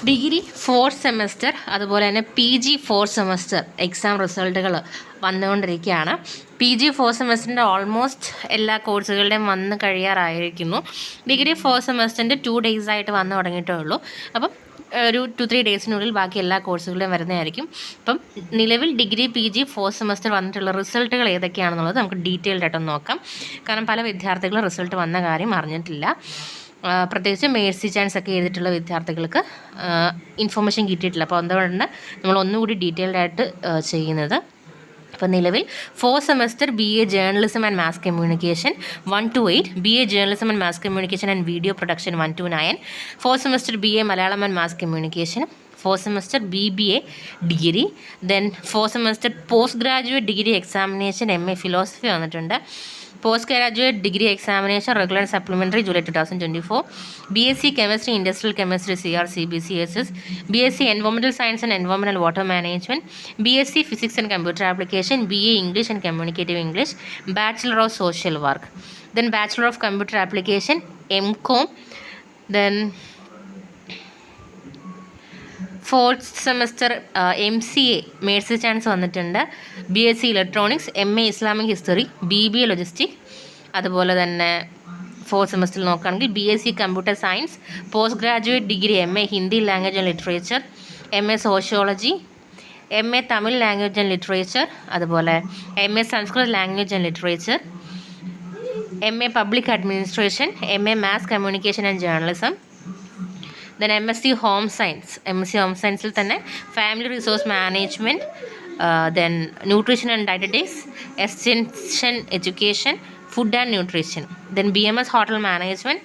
Degree 4th semester അതുപോലെ തന്നെ PG 4th semester exam റിസൾട്ടുകൾ വന്നുകൊണ്ടിരിക്കുകയാണ്. PG 4th സെമസ്റ്ററിൻ്റെ ഓൾമോസ്റ്റ് എല്ലാ കോഴ്സുകളുടെയും വന്ന് കഴിയാറായിരിക്കുന്നു. ഡിഗ്രി 4th സെമസ്റ്ററിൻ്റെ 2 days ആയിട്ട് വന്നു തുടങ്ങിയിട്ടേ ഉള്ളൂ. അപ്പം ഒരു 2-3 ഡേയ്സിനുള്ളിൽ ബാക്കി എല്ലാ കോഴ്സുകളുടെയും വരുന്നതായിരിക്കും. അപ്പം നിലവിൽ ഡിഗ്രി PG 4th സെമസ്റ്റർ വന്നിട്ടുള്ള റിസൾട്ടുകൾ ഏതൊക്കെയാണെന്നുള്ളത് നമുക്ക് ഡീറ്റെയിൽഡ് ആയിട്ടൊന്ന് നോക്കാം. കാരണം പല വിദ്യാർത്ഥികളും റിസൾട്ട് വന്ന കാര്യം അറിഞ്ഞിട്ടില്ല. പ്രത്യേകിച്ച് മേഴ്സി ചാൻസ് ഒക്കെ എഴുതിയിട്ടുള്ള വിദ്യാർത്ഥികൾക്ക് ഇൻഫർമേഷൻ കിട്ടിയിട്ടില്ല. അപ്പോൾ അതുകൊണ്ട് നമ്മൾ ഒന്നുകൂടി ഡീറ്റെയിൽഡ് ആയിട്ട് ചെയ്യുന്നത്. അപ്പോൾ നിലവിൽ 4th semester BA journalism and mass communication 1 to 8, BA journalism and mass communication and video production 1 to 9, 4th semester BA Malayalam and mass communication, 4th semester BBA degree, then 4th semester post graduate degree examination MA philosophy വന്നിട്ടുണ്ട്. Post graduate degree examination regular supplementary July 2024, BSc chemistry industrial chemistry CBCSS, BSc environmental science and environmental water management, BSc physics and computer application, BA English and communicative English, bachelor of social work, then bachelor of computer application MCOM, then 4th semester MCA Mercy chance വന്നിട്ടുണ്ട്. BSc electronics, MA Islamic history, BBA logistic. അതുപോലെ തന്നെ 4th സെമസ്റ്ററിൽ നോക്കുകയാണെങ്കിൽ BSc computer science, post graduate degree MA Hindi language and literature, MA sociology, MA Tamil language and literature, അതുപോലെ MA Sanskrit language and literature, MA public administration, MA mass communication and journalism, then MSc home science. MSc home സയൻസിൽ തന്നെ family resource management, then nutrition and dietetics, extension education, food and nutrition, then BMS hotel management,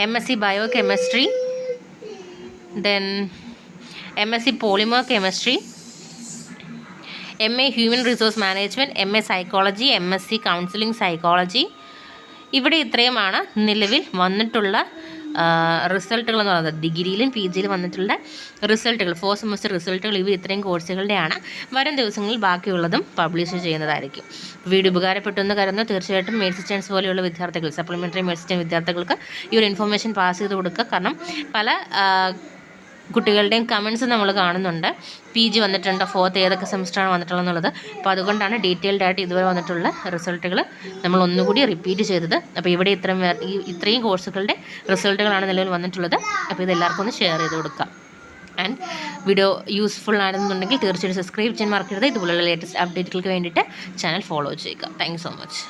MSc bio chemistry, then MSc polymer chemistry, MA human resource management, MA psychology, MSc counselling psychology. ഇവിടെ ഇത്രയുമാണ് നിലവിൽ വന്നിട്ടുള്ള റിസൾട്ടുകൾ എന്ന് പറയുന്നത്. ഡിഗ്രിയിലും PGയിലും വന്നിട്ടുള്ള റിസൾട്ടുകൾ, 4th semester റിസൾട്ടുകൾ ഇവ ഇത്രയും കോഴ്സുകളുടെയാണ്. വരും ദിവസങ്ങളിൽ ബാക്കിയുള്ളതും പബ്ലിഷ് ചെയ്യുന്നതായിരിക്കും. വീഡിയോ ഉപകാരപ്പെട്ടു എന്ന് കരുതുന്നു. തീർച്ചയായിട്ടും മേഴ്സി ചാൻസ് പോലെയുള്ള വിദ്യാർത്ഥികൾ, സപ്ലിമെൻ്ററി മേഴ്സി ചാൻസ് വിദ്യാർത്ഥികൾക്ക് ഈ ഒരു ഇൻഫർമേഷൻ പാസ് ചെയ്ത് കൊടുക്കുക. കാരണം പല കുട്ടികളുടെയും കമൻസ് നമ്മൾ കാണുന്നുണ്ട്. PG വന്നിട്ടുണ്ട്, 4th ഏതൊക്കെ സെമസ്റ്ററാണ് വന്നിട്ടുള്ളതെന്നുള്ളത്. അപ്പോൾ അതുകൊണ്ടാണ് ഡീറ്റെയിൽഡ് ആയിട്ട് ഇതുവരെ വന്നിട്ടുള്ള റിസൾട്ടുകൾ നമ്മൾ ഒന്നുകൂടി റിപ്പീറ്റ് ചെയ്തത്. അപ്പോൾ ഇവിടെ ഇത്രയും കോഴ്സുകളുടെ റിസൾട്ടുകളാണ് നിലവിൽ വന്നിട്ടുള്ളത്. അപ്പോൾ ഇതെല്ലാവർക്കും ഒന്ന് ഷെയർ ചെയ്ത് കൊടുക്കാം. ആൻഡ് വീഡിയോ യൂസ്ഫുൾ ആണെന്നുണ്ടെങ്കിൽ തീർച്ചയായിട്ടും സബ്സ്ക്രൈബ് ചെയ്യാൻ മറക്കരുത്. ഇതുപോലുള്ള ലേറ്റസ്റ്റ് അപ്ഡേറ്റുകൾക്ക് വേണ്ടിയിട്ട് ചാനൽ ഫോളോ ചെയ്യുക. Thank you so much.